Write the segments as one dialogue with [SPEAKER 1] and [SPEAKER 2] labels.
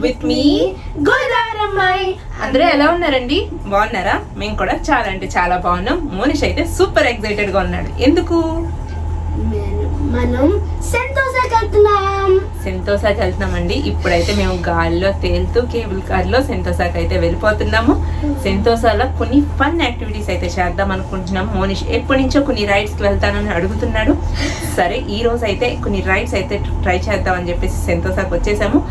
[SPEAKER 1] With me గోదావరమ్మాయి. అందరూ ఎలా ఉన్నారండి? బాగున్నారా? మేము కూడా చాలా అంటే చాలా బాగున్నాం. మోనిష్ అయితే సూపర్ ఎక్సైటెడ్ గా ఉన్నాడు. ఎందుకు?
[SPEAKER 2] మనం
[SPEAKER 1] సెంతోసాకి వెళ్తున్నామండి. ఇప్పుడైతే మేము గాలిలో తేలుతూ కేబుల్ కార్ లో సెంతోసాకి అయితే వెళ్ళిపోతున్నాము. సెంతోసాలో కొన్ని ఫన్ యాక్టివిటీస్ అయితే చేద్దాం అనుకుంటున్నాము. మోనిష్ ఎప్పటి నుంచో కొన్ని రైడ్స్ కి వెళ్తానని అడుగుతున్నాడు. సరే ఈ రోజు అయితే కొన్ని రైడ్స్ అయితే ట్రై చేద్దామని చెప్పేసి సెంతోసాకి వచ్చేసాము.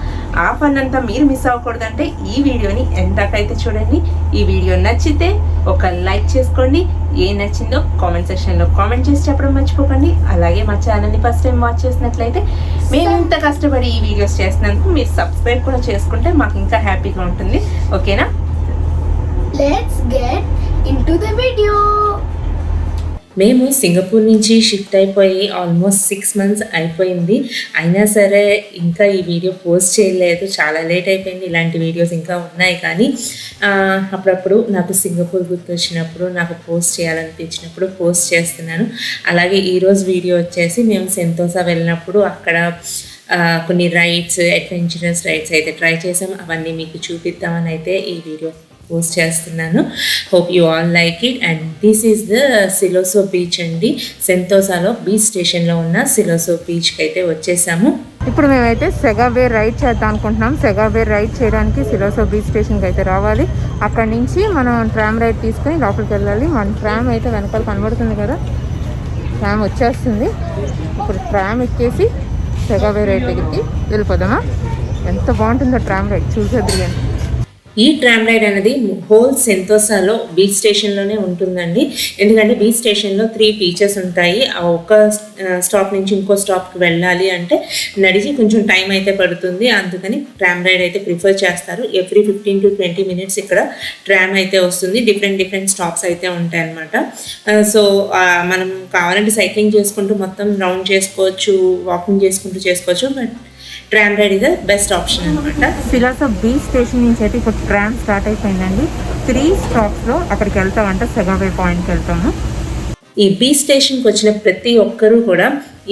[SPEAKER 1] ఆ ఫన్ అంతా మీరు మిస్ అవ్వకూడదంటే ఈ వీడియోని ఎంతకైతే చూడండి. ఈ వీడియో నచ్చితే ఒక లైక్ చేసుకోండి. ఏ నచ్చిందో కామెంట్ సెక్షన్లో కామెంట్ చేసి చెప్పడం మర్చిపోకండి. అలాగే మా ఛానల్ని ఫస్ట్ టైం వాచ్ చేసినట్లయితే మేము ఇంత కష్టపడి ఈ వీడియోస్ చేసినందుకు మీరు సబ్స్క్రైబ్ కూడా చేసుకుంటే మాకు ఇంకా హ్యాపీగా ఉంటుంది. ఓకేనా?
[SPEAKER 2] Let's get into the video.
[SPEAKER 3] మేము సింగపూర్ నుంచి షిఫ్ట్ అయిపోయి ఆల్మోస్ట్ 6 months అయిపోయింది. అయినా సరే ఇంకా ఈ వీడియో పోస్ట్ చేయలేదు. చాలా లేట్ అయిపోయింది. ఇలాంటి వీడియోస్ ఇంకా ఉన్నాయి కానీ అప్పుడప్పుడు నాకు సింగపూర్ గుర్తొచ్చినప్పుడు నాకు పోస్ట్ చేయాలనిపించినప్పుడు పోస్ట్ చేస్తున్నాను. అలాగే ఈరోజు వీడియో వచ్చేసి మేము సెంతోసా వెళ్ళినప్పుడు అక్కడ కొన్ని రైడ్స్, అడ్వెంచరస్ రైడ్స్ అయితే ట్రై చేసాము. అవన్నీ మీకు చూపిద్దామని అయితే ఈ వీడియో పోస్ట్ చేస్తున్నాను. Hope you all like it. And this is the Siloso beach అండి. సెంతోసాలో బీచ్ స్టేషన్లో ఉన్న సిలోసో బీచ్కి అయితే వచ్చేసాము.
[SPEAKER 1] ఇప్పుడు మేమైతే సెగావే రైడ్ చేద్దాం అనుకుంటున్నాం. సెగావే రైడ్ చేయడానికి సిలోసో బీచ్ స్టేషన్కి అయితే రావాలి. అక్కడి నుంచి మనం ట్రామ్ రైడ్ తీసుకొని లోపలికి వెళ్ళాలి. మన ట్రామ్ అయితే వెనకాల కనబడుతుంది కదా, ట్రామ్ వచ్చేస్తుంది. ఇప్పుడు ట్రామ్ ఎక్కేసి సెగావే రైడ్ దగ్గరికి వెళ్ళిపోదామా? ఎంత బాగుంటుందో ట్రామ్ రైడ్, చూసేది.
[SPEAKER 3] ఈ ట్రామ్ రైడ్ అనేది హోల్ సెంతోసాలో బీచ్ స్టేషన్లోనే ఉంటుందండి. ఎందుకంటే బీచ్ స్టేషన్లో 3 beaches ఉంటాయి. ఆ ఒక్క స్టాప్ నుంచి ఇంకో స్టాప్కి వెళ్ళాలి అంటే నడిచి కొంచెం టైం అయితే పడుతుంది. అందుకని ట్రామ్ రైడ్ అయితే ప్రిఫర్ చేస్తారు. ఎవ్రీ 15 to 20 minutes ఇక్కడ ట్రామ్ అయితే వస్తుంది. డిఫరెంట్ స్టాప్స్ అయితే ఉంటాయి అన్నమాట. సో మనం కావాలంటే సైక్లింగ్ చేసుకుంటూ మొత్తం రౌండ్ చేసుకోవచ్చు, వాకింగ్ చేసుకుంటూ చేసుకోవచ్చు. But tram ride is the best option అనమాట.
[SPEAKER 1] సిలోసో బీచ్ స్టేషన్ నుంచి అయితే ఇప్పుడు ట్రామ్ స్టార్ట్ అయిపోయిందండి. 3 stops అక్కడికి వెళ్తామంటే సెగావే పాయింట్కి వెళ్తాము.
[SPEAKER 3] ఈ బీచ్ స్టేషన్కి వచ్చిన ప్రతి ఒక్కరూ కూడా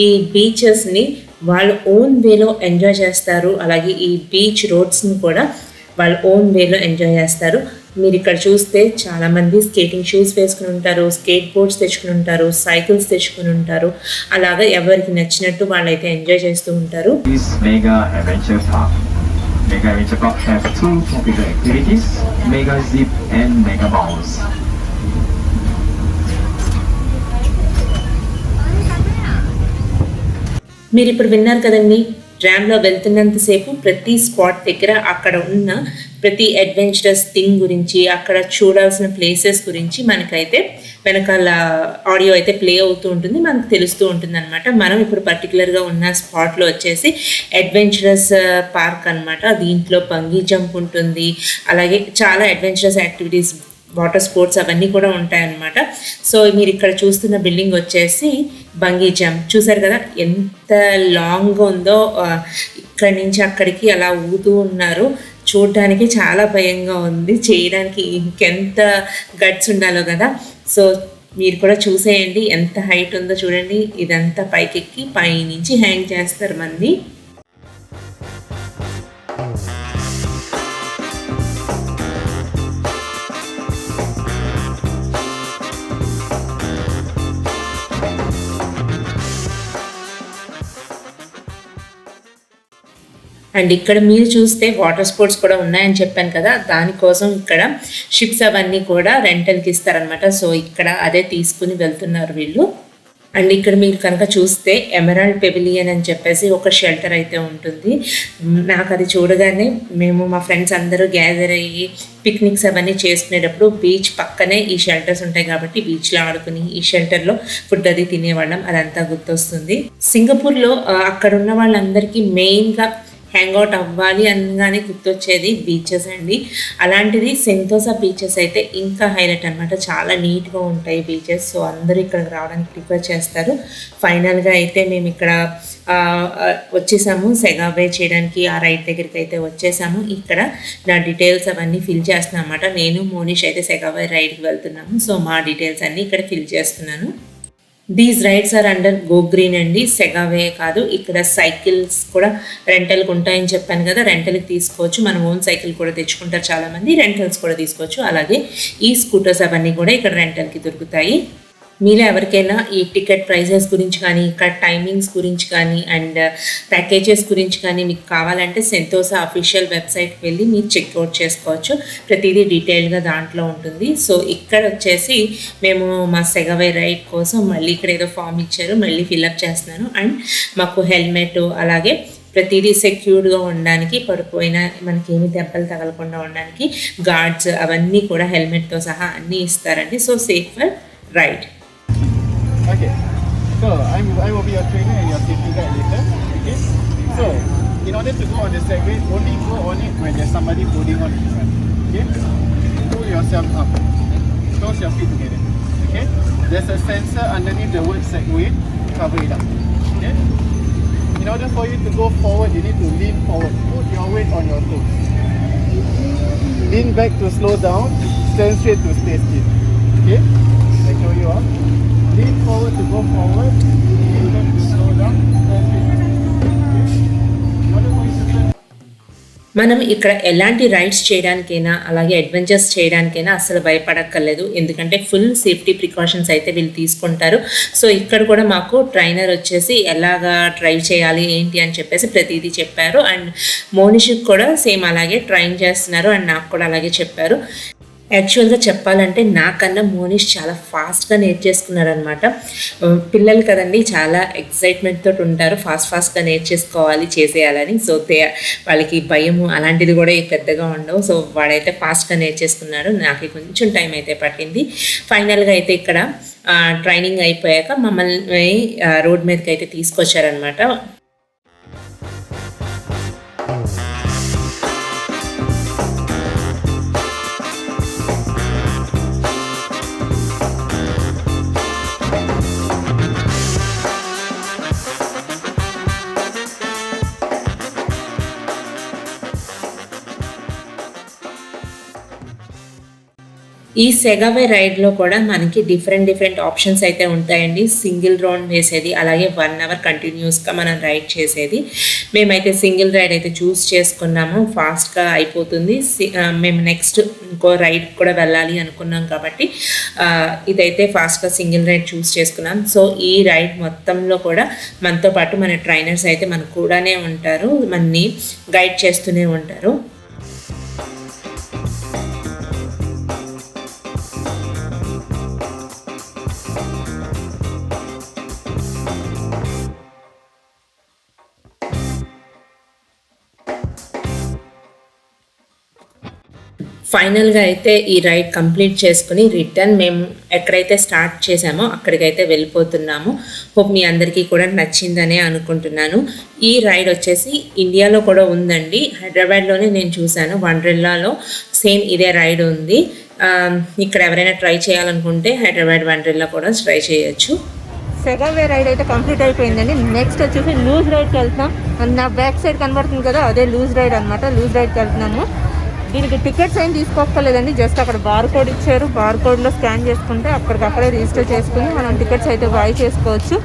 [SPEAKER 3] ఈ బీచెస్ని వాళ్ళ ఓన్ వేలో ఎంజాయ్ చేస్తారు. అలాగే ఈ బీచ్ రోడ్స్ని కూడా వాళ్ళ ఓన్ వేలో ఎంజాయ్ చేస్తారు. మీరు ఇక్కడ చూస్తే చాలామంది స్కేటింగ్ షూస్ వేసుకుని ఉంటారు, స్కేట్ బోర్డ్స్ తెచ్చుకుని ఉంటారు, సైకిల్స్ తెచ్చుకుని ఉంటారు. అలాగా ఎవరికి నచ్చినట్టు వాళ్ళైతే ఎంజాయ్ చేస్తూ ఉంటారు.
[SPEAKER 4] Mega Adventure Park has 2 popular activities, Mega Zip and Mega Bounce.
[SPEAKER 3] మీరు ఇప్పుడు విన్నారు కదండి, ట్రామ్లో వెళ్తున్నంతసేపు ప్రతి స్పాట్ దగ్గర అక్కడ ఉన్న ప్రతి అడ్వెంచరస్ థింగ్ గురించి, అక్కడ చూడాల్సిన ప్లేసెస్ గురించి మనకైతే వెనకాల ఆడియో అయితే ప్లే అవుతూ ఉంటుంది, మనకు తెలుస్తూ ఉంటుంది అనమాట. మనం ఇప్పుడు పర్టికులర్గా ఉన్న స్పాట్లో వచ్చేసి అడ్వెంచరస్ పార్క్ అనమాట. దీంట్లో బంగీ జంప్ ఉంటుంది, అలాగే చాలా అడ్వెంచరస్ యాక్టివిటీస్, వాటర్ స్పోర్ట్స్ అవన్నీ కూడా ఉంటాయన్నమాట. సో మీరు ఇక్కడ చూస్తున్న బిల్డింగ్ వచ్చేసి బంగీ జంప్. చూసారు కదా ఎంత లాంగ్గా ఉందో. ఇక్కడి నుంచి అక్కడికి అలా ఊగుతూ ఉన్నారు. చూడడానికి చాలా భయంగా ఉంది, చేయడానికి ఇంకెంత గట్స్ ఉండాలో కదా. సో మీరు కూడా చూసేయండి ఎంత హైట్ ఉందో చూడండి. ఇదంతా పైకెక్కి పైనుంచి హ్యాంగ్ చేస్తారు మంది. అండ్ ఇక్కడ మీరు చూస్తే వాటర్ స్పోర్ట్స్ కూడా ఉన్నాయని చెప్పాను కదా, దానికోసం ఇక్కడ షిప్స్ అవన్నీ కూడా రెంటల్కి ఇస్తారనమాట. సో ఇక్కడ అదే తీసుకుని వెళ్తున్నారు వీళ్ళు. అండ్ ఇక్కడ మీరు కనుక చూస్తే ఎమరాల్డ్ పెవిలియన్ అని చెప్పేసి ఒక షెల్టర్ అయితే ఉంటుంది. నాకు అది చూడగానే మేము మా ఫ్రెండ్స్ అందరూ గ్యాదర్ అయ్యి పిక్నిక్స్ అవన్నీ చేసుకునేటప్పుడు బీచ్ పక్కనే ఈ షెల్టర్స్ ఉంటాయి కాబట్టి బీచ్లో ఆడుకుని ఈ షెల్టర్లో ఫుడ్ అది తినేవాళ్ళం. అదంతా గుర్తొస్తుంది. సింగపూర్లో అక్కడ ఉన్న వాళ్ళందరికీ మెయిన్గా హ్యాంగ్ అవుట్ అవ్వాలి అనగానే గుర్తొచ్చేది బీచెస్ అండి. అలాంటిది సెంతోసా బీచెస్ అయితే ఇంకా హైలైట్ అనమాట. చాలా నీట్గా ఉంటాయి బీచెస్. సో అందరూ ఇక్కడికి రావడానికి ప్రిఫర్ చేస్తారు. ఫైనల్గా అయితే మేము ఇక్కడ వచ్చేసాము సెగావే చేయడానికి. ఆ రైడ్ దగ్గరికి అయితే వచ్చేసాము. ఇక్కడ నా డీటెయిల్స్ అవన్నీ ఫిల్ చేస్తున్నాను అనమాట. నేను మోనిష్ అయితే సెగావే రైడ్కి వెళ్తున్నాము. సో మా డీటెయిల్స్ అన్నీ ఇక్కడ ఫిల్ చేస్తున్నాను. These rides are under go green అండి. సెగావే కాదు, ఇక్కడ సైకిల్స్ కూడా రెంటల్కి ఉంటాయని చెప్పాను కదా, రెంటల్కి తీసుకోవచ్చు. మన ఓన్ సైకిల్ కూడా తెచ్చుకుంటారు చాలామంది, రెంటల్స్ కూడా తీసుకోవచ్చు. అలాగే ఈ స్కూటర్స్ అవన్నీ కూడా ఇక్కడ రెంటల్కి దొరుకుతాయి. మీరు ఎవరికైనా ఈ టికెట్ ప్రైజెస్ గురించి కానీ, ఇక్కడ టైమింగ్స్ గురించి కానీ అండ్ ప్యాకేజెస్ గురించి కానీ మీకు కావాలంటే సెంతోసా అఫీషియల్ వెబ్సైట్కి వెళ్ళి మీరు చెక్అవుట్ చేసుకోవచ్చు. ప్రతిదీ డీటెయిల్గా దాంట్లో ఉంటుంది. సో ఇక్కడ వచ్చేసి మేము మా సెగవే రైడ్ కోసం మళ్ళీ ఇక్కడ ఏదో ఫామ్ ఇచ్చారు, మళ్ళీ ఫిల్అప్ చేస్తున్నాను. అండ్ మాకు హెల్మెట్ అలాగే ప్రతిదీ సెక్యూర్డ్గా ఉండడానికి, పడిపోయిన మనకి ఏమి దెబ్బలు తగలకుండా ఉండడానికి గార్డ్స్ అవన్నీ కూడా హెల్మెట్తో సహా అన్నీ ఇస్తారండి. So safer ride.
[SPEAKER 5] Okay, so I will be your trainer and your safety guide later. Okay, so in order to go on the segway, only go on it when there's somebody holding on in front. Okay, pull yourself up, close your feet together. Okay, there's a sensor underneath the word segway, cover it up. Okay, in order for you to go forward, you need to lean forward, put your weight on your toes. Lean back to slow down, stand straight to stay still. Okay, I show you all. Lean forward to go forward, lean back to slow down, stand straight to stay still. Okay, in order for you to turn.
[SPEAKER 3] మనం ఇక్కడ ఎలాంటి rides చేయడానికైనా అలాగే adventures చేయడానికైనా అసలు భయపడక్కర్లేదు, ఎందుకంటే full safety precautions అయితే వీళ్ళు తీసుకుంటారు. సో ఇక్కడ కూడా మాకు ట్రైనర్ వచ్చేసి ఎలాగా డ్రైవ్ చేయాలి ఏంటి అని చెప్పేసి ప్రతిదీ చెప్పారు. అండ్ మోనిష్కి కూడా సేమ్ అలాగే ట్రైన్ చేస్తున్నారు అండ్ నాకు కూడా అలాగే చెప్పారు. యాక్చువల్గా చెప్పాలంటే నాకన్నా మోనిష్ చాలా ఫాస్ట్గా నేర్చేసుకున్నారనమాట. పిల్లలు కదండి, చాలా ఎక్సైట్మెంట్ తోటి ఉంటారు, ఫాస్ట్గా నేర్చేసుకోవాలి చేసేయాలని. సో వాళ్ళకి భయము అలాంటిది కూడా పెద్దగా ఉండవు. సో వాడైతే ఫాస్ట్గా నేర్చేసుకున్నాడు. నాకు కొంచెం టైం అయితే పట్టింది. ఫైనల్గా అయితే ఇక్కడ ట్రైనింగ్ అయిపోయాక మమ్మల్ని రోడ్ మీదకి అయితే తీసుకొచ్చారనమాట. ఈ సెగవే రైడ్లో కూడా మనకి డిఫరెంట్ ఆప్షన్స్ అయితే ఉంటాయండి. సింగిల్ రౌండ్ వేసేది, అలాగే 1 hour కంటిన్యూస్గా మనం రైడ్ చేసేది. మేమైతే సింగిల్ రైడ్ అయితే చూస్ చేసుకున్నాము, ఫాస్ట్గా అయిపోతుంది. మేము నెక్స్ట్ ఇంకో రైడ్ కూడా వెళ్ళాలి అనుకున్నాం కాబట్టి ఇదైతే ఫాస్ట్గా సింగిల్ రైడ్ చూస్ చేసుకున్నాం. సో ఈ రైడ్ మొత్తంలో కూడా మనతో పాటు మన ట్రైనర్స్ అయితే మనకు కూడానే ఉంటారు, మనని గైడ్ చేస్తూనే ఉంటారు. ఫైనల్గా అయితే ఈ రైడ్ కంప్లీట్ చేసుకుని రిటర్న్ మేము ఎక్కడైతే స్టార్ట్ చేసామో అక్కడికైతే వెళ్ళిపోతున్నాము. హోప్ మీ అందరికీ కూడా నచ్చిందనే అనుకుంటున్నాను. ఈ రైడ్ వచ్చేసి ఇండియాలో కూడా ఉందండి, హైదరాబాద్లోనే నేను చూశాను, వండర్లాలో సేమ్ ఇదే రైడ్ ఉంది. ఇక్కడ ఎవరైనా ట్రై చేయాలనుకుంటే హైదరాబాద్ వండర్లా కూడా ట్రై చేయొచ్చు.
[SPEAKER 1] సెగవే రైడ్ అయితే కంప్లీట్ అయిపోయిందండి. నెక్స్ట్ వచ్చేసి లూజ్ రైడ్కి వెళ్తున్నాం. నా బ్యాక్ సైడ్ కనబడుతుంది కదా, అదే లూజ్ రైడ్ అనమాట. లూజ్ రైడ్కి వెళ్తున్నాము. దీనికి టికెట్స్ ఏం తీసుకోక్కర్లేదండి, జస్ట్ అక్కడ బార్ కోడ్ ఇచ్చారు, బార్ కోడ్లో స్కాన్ చేసుకుంటే అక్కడికక్కడే రిజిస్టర్ చేసుకుని మనం టికెట్స్ అయితే బై చేసుకోవచ్చు.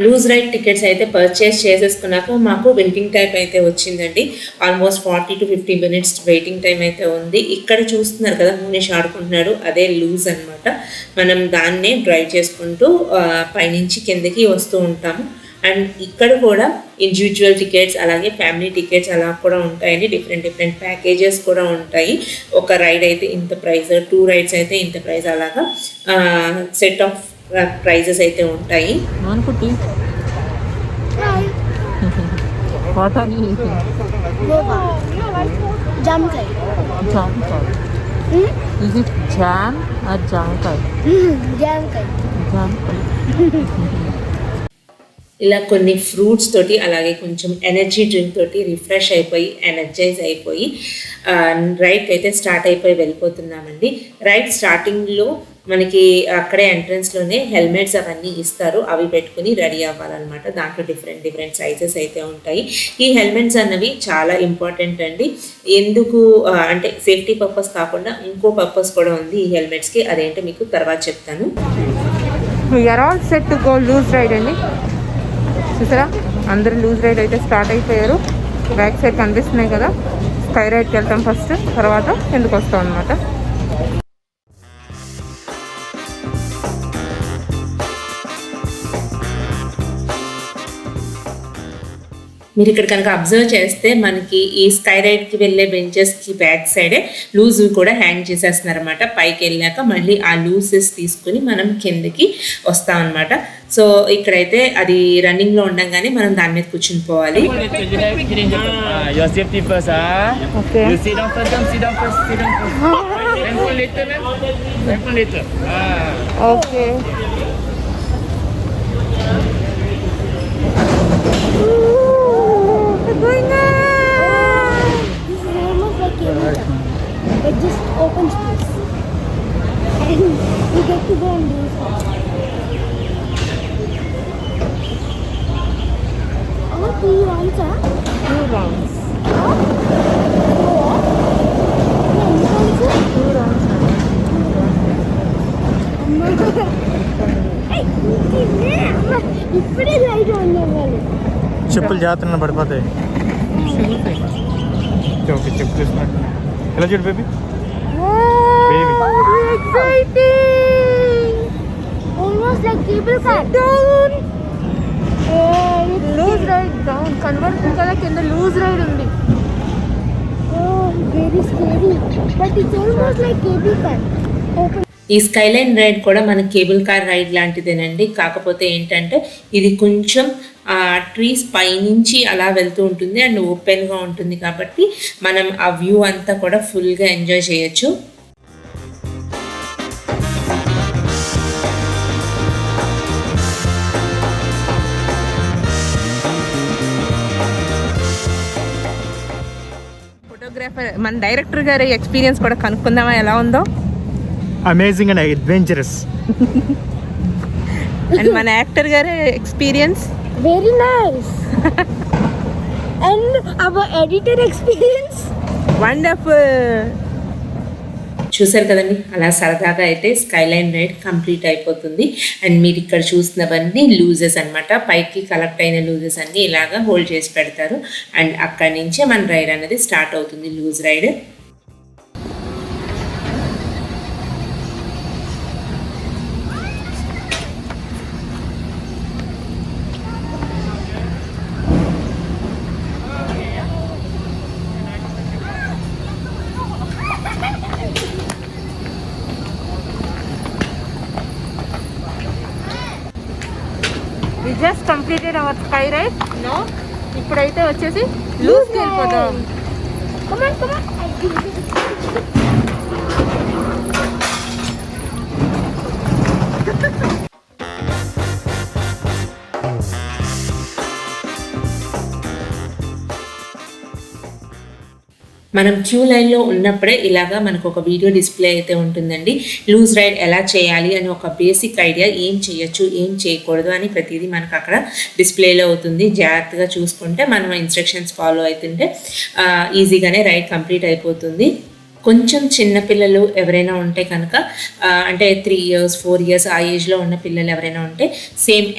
[SPEAKER 3] లూజ్ రైడ్ టికెట్స్ అయితే పర్చేస్ చేసేసుకున్నాక మాకు వెయిటింగ్ టైం అయితే వచ్చిందండి. Almost 40 to 50 minutes waiting time అయితే ఉంది. ఇక్కడ చూస్తున్నారు కదా మోనిష్ ఆడుకుంటున్నాడు, అదే లూజ్ అనమాట. మనం దాన్నే డ్రైవ్ చేసుకుంటూ పైనుంచి కిందకి వస్తూ ఉంటాము. అండ్ ఇక్కడ కూడా ఇండివిజువల్ టికెట్స్ అలాగే ఫ్యామిలీ టికెట్స్ అలా కూడా ఉంటాయండి. డిఫరెంట్ ప్యాకేజెస్ కూడా ఉంటాయి. ఒక రైడ్ అయితే ఇంత ప్రైస్, 2 రైడ్స్ అయితే ఇంత ప్రైస్, అలాగా సెట్ ఆఫ్ ప్రైజెస్ అయితే ఉంటాయి. ఇలా కొన్ని ఫ్రూట్స్ తోటి అలాగే కొంచెం ఎనర్జీ డ్రింక్ తోటి రిఫ్రెష్ అయిపోయి ఎనర్జైజ్ అయిపోయి రైడ్ అయితే స్టార్ట్ అయిపోయి వెళ్ళిపోతున్నామండి. రైడ్ స్టార్టింగ్లో మనకి అక్కడే ఎంట్రన్స్లోనే హెల్మెట్స్ అవన్నీ ఇస్తారు, అవి పెట్టుకుని రెడీ అవ్వాలన్నమాట. దాంట్లో డిఫరెంట్ సైజెస్ అయితే ఉంటాయి. ఈ హెల్మెట్స్ అన్నవి చాలా ఇంపార్టెంట్ అండి. ఎందుకు అంటే సేఫ్టీ పర్పస్ కాకుండా ఇంకో పర్పస్ కూడా ఉంది ఈ హెల్మెట్స్కి. అదేంటో మీకు తర్వాత చెప్తాను.
[SPEAKER 1] We're all set to go luge ride అండి. చూసారా, అందరూ లూజ్ రైడ్ అయితే స్టార్ట్ అయిపోయారు. బ్యాక్ సైడ్ కనిపిస్తున్నాయి కదా. స్కై రైడ్కి వెళ్తాం ఫస్ట్, తర్వాత ఎందుకు వస్తాం అనమాట.
[SPEAKER 3] మీరు ఇక్కడ కనుక అబ్జర్వ్ చేస్తే మనకి ఈ స్కై రైడ్కి వెళ్ళే బెంచెస్కి బ్యాక్ సైడే లూజ్ కూడా హ్యాంగ్ చేసేస్తున్నారు అనమాట. పైకి వెళ్ళాక మళ్ళీ ఆ లూజెస్ తీసుకుని మనం కిందకి వస్తాం అనమాట. సో ఇక్కడైతే అది రన్నింగ్లో ఉండగానే మనం దాని మీద కూర్చుని పోవాలి.
[SPEAKER 5] Your safety first,
[SPEAKER 1] Okay.
[SPEAKER 5] You sit down first, sit down first. Handphone later, ma'am. Handphone later.
[SPEAKER 1] Okay.
[SPEAKER 2] This is almost like cable car. It just opens space. And we get to go and do something. How 3 rounds, huh?
[SPEAKER 1] 2 rounds.
[SPEAKER 2] ఇప్పుడే light on అవ్వాలి.
[SPEAKER 5] చెప్పులు జాగ్రత్తగా పడిపోతాయి. Okay, చెప్పు తీసుకున్నట్టు ఎలా చూడు baby.
[SPEAKER 2] Exciting! Almost like cable car. Down.
[SPEAKER 1] Luge ride down convert కదా, కింద లూజ్ రైడ్ ఉంది.
[SPEAKER 2] Oh, very scary. But it's almost like cable car. Open.
[SPEAKER 3] ఈ స్కైలైన్ రైడ్ కూడా మన కేబుల్ కార్ రైడ్ లాంటిదేనండి. కాకపోతే ఏంటంటే ఇది కొంచెం ట్రీస్ పైనుంచి అలా వెళ్తూ ఉంటుంది అండ్ ఓపెన్గా ఉంటుంది కాబట్టి మనం ఆ వ్యూ అంతా కూడా ఫుల్గా ఎంజాయ్ చేయొచ్చు.
[SPEAKER 1] ఫోటోగ్రాఫర్ మన డైరెక్టర్ గారి ఎక్స్పీరియన్స్ కూడా కనుక్కుందామా ఎలా ఉందో.
[SPEAKER 5] Amazing and adventurous.
[SPEAKER 1] అండ్ మన యాక్టర్ గారి experience
[SPEAKER 2] Very nice. And our editor experience.
[SPEAKER 1] Wonderful.
[SPEAKER 3] చూసారు కదండి, అలా సరదాగా అయితే స్కైలైన్ రైడ్ కంప్లీట్ అయిపోతుంది. అండ్ మీరు ఇక్కడ చూసినవన్నీ లూజెస్ అనమాట. పైకి కలెక్ట్ అయిన లూజెస్ అన్నీ ఇలాగా హోల్డ్ చేసి పెడతారు. అండ్ అక్కడి నుంచే మన రైడ్ అనేది స్టార్ట్ అవుతుంది, luge ride.
[SPEAKER 1] We just completed our sky ride. No, ఇప్పుడైతే వచ్చేసి లూజ్కి వెళ్ళిపోతాం.
[SPEAKER 2] Come on, come on.
[SPEAKER 3] మనం క్యూ లైన్లో ఉన్నప్పుడే ఇలాగా మనకు ఒక వీడియో డిస్ప్లే అయితే ఉంటుందండి. లూజ్ రైడ్ ఎలా చేయాలి అని ఒక బేసిక్ ఐడియా, ఏం చేయొచ్చు ఏం చేయకూడదు అని ప్రతిదీ మనకు అక్కడ డిస్ప్లేలో అవుతుంది. జాగ్రత్తగా చూసుకుంటే మనం ఇన్స్ట్రక్షన్స్ ఫాలో అవుతుంటే ఈజీగానే రైడ్ కంప్లీట్ అయిపోతుంది. కొంచెం చిన్నపిల్లలు ఎవరైనా ఉంటే కనుక అంటే 3 years 4 years ఆ ఏజ్లో ఉన్న పిల్లలు ఎవరైనా ఉంటే సేమ్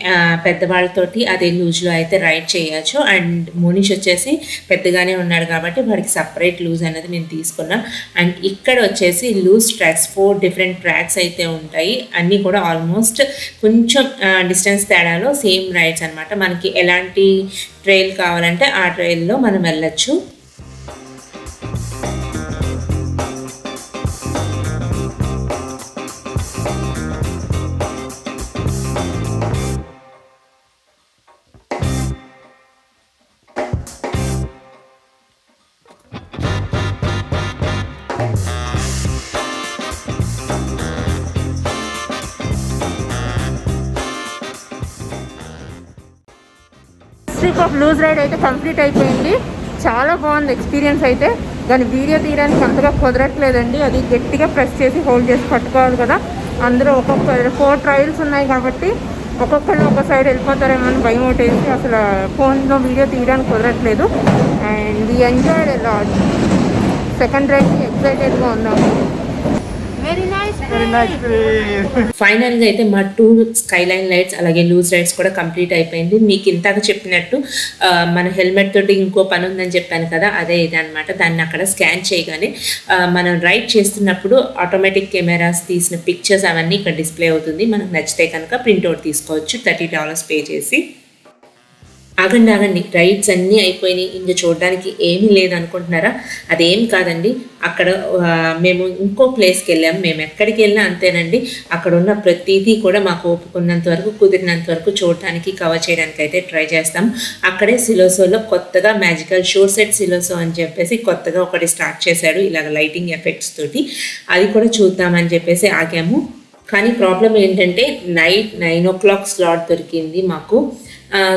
[SPEAKER 3] పెద్దవాళ్ళతోటి అదే లూజ్లో అయితే రైడ్ చేయొచ్చు. అండ్ మోనిష్ వచ్చేసి పెద్దగానే ఉన్నాడు కాబట్టి వాడికి సపరేట్ లూజ్ అనేది మేము తీసుకున్నాం. అండ్ ఇక్కడ వచ్చేసి లూజ్ ట్రాక్స్ 4 different ట్రాక్స్ అయితే ఉంటాయి. అన్నీ కూడా ఆల్మోస్ట్ కొంచెం డిస్టెన్స్ తేడాలో సేమ్ రైడ్స్ అనమాట. మనకి ఎలాంటి ట్రైల్ కావాలంటే ఆ ట్రైల్లో మనం వెళ్ళొచ్చు.
[SPEAKER 1] ట్రిప్ ఆఫ్ లూజ్ రైడ్ అయితే కంప్లీట్ అయిపోయింది. చాలా బాగుంది ఎక్స్పీరియన్స్ అయితే. దాని వీడియో తీయడానికి అంతగా కుదరట్లేదండి, అది గట్టిగా ప్రెస్ చేసి హోల్డ్ చేసి పట్టుకోవాలి కదా. అందరూ ఒక్కొక్క 4 ట్రయల్స్ ఉన్నాయి కాబట్టి ఒక్కొక్కరు ఒక సైడ్ వెళ్ళిపోతారేమో అని భయం ఒకటేసి అసలు ఫోన్లో వీడియో తీయడానికి కుదరట్లేదు. And we enjoyed lot. Second రైడ్కి ఎక్సైటెడ్గా ఉన్నాము.
[SPEAKER 2] Very nice.
[SPEAKER 3] ఫైనల్గా అయితే మా 2 స్కైలైన్ లైట్స్ అలాగే లూజ్ రైడ్స్ కూడా కంప్లీట్ అయిపోయింది. మీకు ఇంతగా చెప్పినట్టు మన హెల్మెట్ తోటి ఇంకో పని ఉందని చెప్పాను కదా, అదే ఇది అనమాట. దాన్ని అక్కడ స్కాన్ చేయగానే మనం రైడ్ చేస్తున్నప్పుడు ఆటోమేటిక్ కెమెరాస్ తీసిన పిక్చర్స్ అవన్నీ ఇక్కడ డిస్ప్లే అవుతుంది. మనకు నచ్చితే కనుక ప్రింట్అవుట్ తీసుకోవచ్చు $30 పే చేసి. ఆగండి, రైడ్స్ అన్నీ అయిపోయినాయి, ఇంకా చూడడానికి ఏమీ లేదు అనుకుంటున్నారా? అదేం కాదండి. అక్కడ మేము ఇంకో ప్లేస్కి వెళ్ళాము. మేము ఎక్కడికి వెళ్ళినా అంతేనండి, అక్కడ ఉన్న ప్రతిదీ కూడా మాకు ఒప్పుకున్నంత వరకు కుదిరినంత వరకు చూడటానికి కవర్ చేయడానికి అయితే ట్రై చేస్తాం. అక్కడే సిలోసోలో కొత్తగా మ్యాజికల్ షోర్ సెట్ సిలోసో అని చెప్పేసి కొత్తగా ఒకటి స్టార్ట్ చేశాడు ఇలాగ లైటింగ్ ఎఫెక్ట్స్ తోటి. అది కూడా చూద్దామని చెప్పేసి ఆగాము. కానీ ప్రాబ్లం ఏంటంటే నైట్ 9 o'clock స్లాట్ దొరికింది మాకు.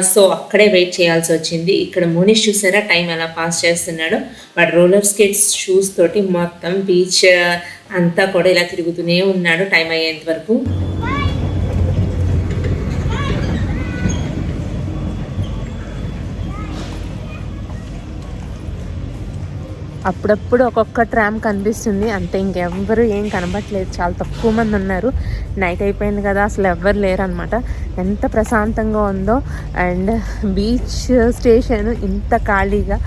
[SPEAKER 3] సో అక్కడే వెయిట్ చేయాల్సి వచ్చింది. ఇక్కడ మోనిష్ చూసారా టైం ఎలా పాస్ చేస్తున్నాడో. వాడు రోలర్ స్కేట్స్ షూస్ తోటి మొత్తం బీచ్ అంతా కూడా ఇలా తిరుగుతూనే ఉన్నాడు టైం అయ్యేంత వరకు.
[SPEAKER 1] అప్పుడప్పుడు ఒక్కొక్క ట్రామ్ కనిపిస్తుంది అంతే, ఇంకెవ్వరు ఏం కనబట్లేదు. చాలా తక్కువ మంది ఉన్నారు. నైట్ అయిపోయింది కదా, అసలు ఎవ్వరు లేరు అనమాట. ఎంత ప్రశాంతంగా ఉందో. అండ్ బీచ్ స్టేషన్ ఇంత ఖాళీగా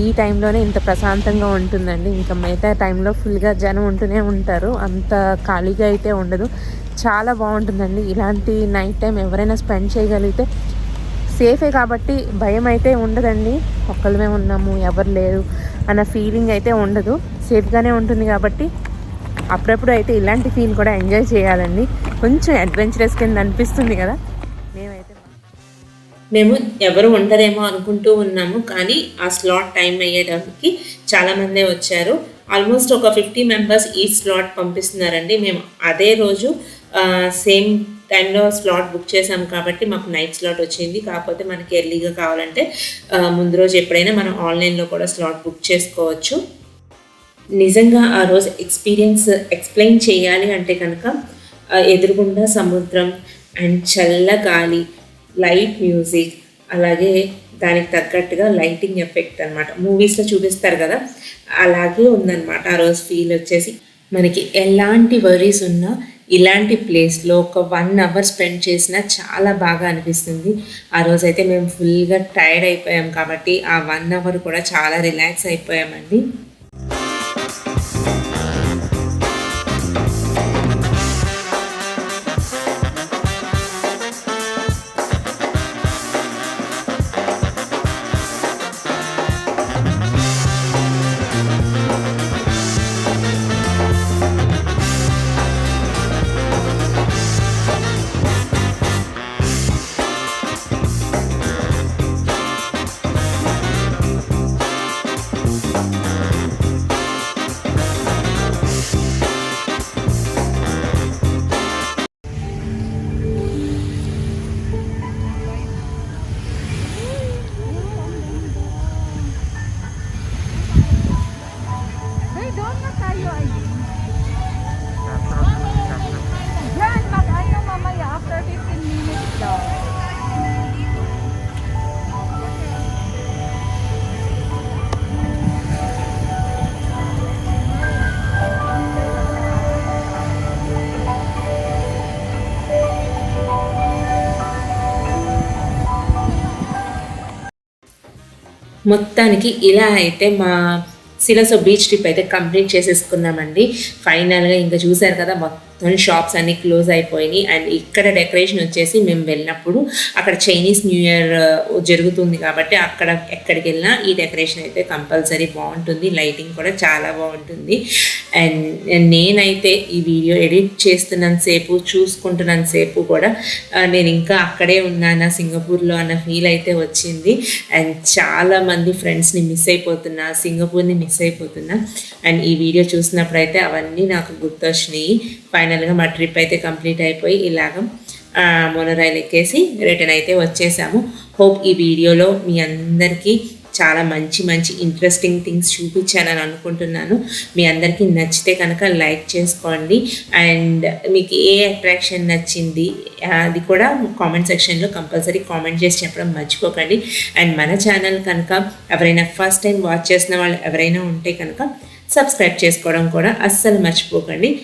[SPEAKER 1] ఈ టైంలోనే ఇంత ప్రశాంతంగా ఉంటుందండి. ఇంకా మిగతా టైంలో ఫుల్గా జనం ఉంటూనే ఉంటారు, అంత ఖాళీగా అయితే ఉండదు. చాలా బాగుంటుందండి. ఇలాంటి నైట్ టైం ఎవరైనా స్పెండ్ చేయగలిగితే సేఫే కాబట్టి భయం అయితే ఉండదండి. ఒక్కళ్ళమే ఉన్నాము, ఎవరు లేరు అన్న ఫీలింగ్ అయితే ఉండదు. సేఫ్గానే ఉంటుంది కాబట్టి అప్పుడప్పుడు అయితే ఇలాంటి ఫీల్ కూడా ఎంజాయ్ చేయాలండి. కొంచెం అడ్వెంచరస్ కింద అనిపిస్తుంది కదా.
[SPEAKER 3] మేము ఎవరు ఉండరేమో అనుకుంటూ ఉన్నాము, కానీ ఆ స్లాట్ టైం అయ్యేటప్పటికి చాలామందే వచ్చారు. ఆల్మోస్ట్ ఒక 50 members ఈ స్లాట్ పంపిస్తున్నారండి. మేము అదే రోజు సేమ్ టైంలో స్లాట్ బుక్ చేసాం కాబట్టి మాకు నైట్ స్లాట్ వచ్చింది. కాకపోతే మనకి ఎర్లీగా కావాలంటే ముందు రోజు ఎప్పుడైనా మనం ఆన్లైన్లో కూడా స్లాట్ బుక్ చేసుకోవచ్చు. నిజంగా ఆ రోజు ఎక్స్పీరియన్స్ ఎక్స్ప్లెయిన్ చేయాలి అంటే కనుక ఎదురుగుండా సముద్రం అండ్ చల్ల గాలి, లైట్ మ్యూజిక్, అలాగే దానికి తగ్గట్టుగా లైటింగ్ ఎఫెక్ట్ అనమాట. మూవీస్లో చూపిస్తారు కదా, అలాగే ఉందన్నమాట ఆ రోజు ఫీల్ వచ్చేసి. మనకి ఎలాంటి వరీస్ ఉన్నా ఇలాంటి ప్లేస్లో ఒక 1 hour స్పెండ్ చేసినా చాలా బాగా అనిపిస్తుంది. ఆ రోజైతే మేము ఫుల్గా టైర్డ్ అయిపోయాం కాబట్టి ఆ 1 hour కూడా చాలా రిలాక్స్ అయిపోయామండి. మొత్తానికి ఇలా అయితే మా సిలోసో బీచ్ ట్రిప్ అయితే కంప్లీట్ చేసేసుకున్నామండి. ఫైనల్గా ఇంకా చూసారు కదా, మొత్తం షాప్స్ అన్నీ క్లోజ్ అయిపోయినాయి. అండ్ ఇక్కడ డెకరేషన్ వచ్చేసి మేము వెళ్ళినప్పుడు అక్కడ చైనీస్ న్యూ ఇయర్ జరుగుతుంది కాబట్టి అక్కడ ఎక్కడికి వెళ్ళినా ఈ డెకరేషన్ అయితే కంపల్సరీ బాగుంటుంది. లైటింగ్ కూడా చాలా బాగుంటుంది. అండ్ నేనైతే ఈ వీడియో ఎడిట్ చేస్తున్నంతసేపు చూసుకుంటున్నంతసేపు కూడా నేను ఇంకా అక్కడే ఉన్నానా సింగపూర్లో అన్న ఫీల్ అయితే వచ్చింది. అండ్ చాలామంది ఫ్రెండ్స్ని మిస్ అయిపోతున్నా, సింగపూర్ని మిస్ అయిపోతున్నా. అండ్ ఈ వీడియో చూసినప్పుడు అయితే అవన్నీ నాకు గుర్తొచ్చినాయి. ఫైనల్గా మా ట్రిప్ అయితే కంప్లీట్ అయిపోయి ఇలాగ మోనోరైల్ ఎక్కేసి రిటర్న్ అయితే వచ్చేసాము. హోప్ ఈ వీడియోలో మీ అందరికీ చాలా మంచి మంచి ఇంట్రెస్టింగ్ థింగ్స్ చూపించానని అనుకుంటున్నాను. మీ అందరికీ నచ్చితే కనుక లైక్ చేసుకోండి. అండ్ మీకు ఏ అట్రాక్షన్ నచ్చింది అది కూడా కామెంట్ సెక్షన్లో కంపల్సరీ కామెంట్ చేసి చెప్పడం మర్చిపోకండి. అండ్ మన ఛానల్ కనుక ఎవరైనా ఫస్ట్ టైం వాచ్ చేసిన వాళ్ళు ఎవరైనా ఉంటే కనుక సబ్స్క్రైబ్ చేసుకోవడం కూడా అస్సలు మర్చిపోకండి.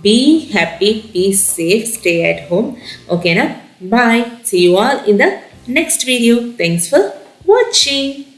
[SPEAKER 3] Be happy, be safe, stay at home. ఓకేనా? Bye. See you all in the next video. Thanks for watching.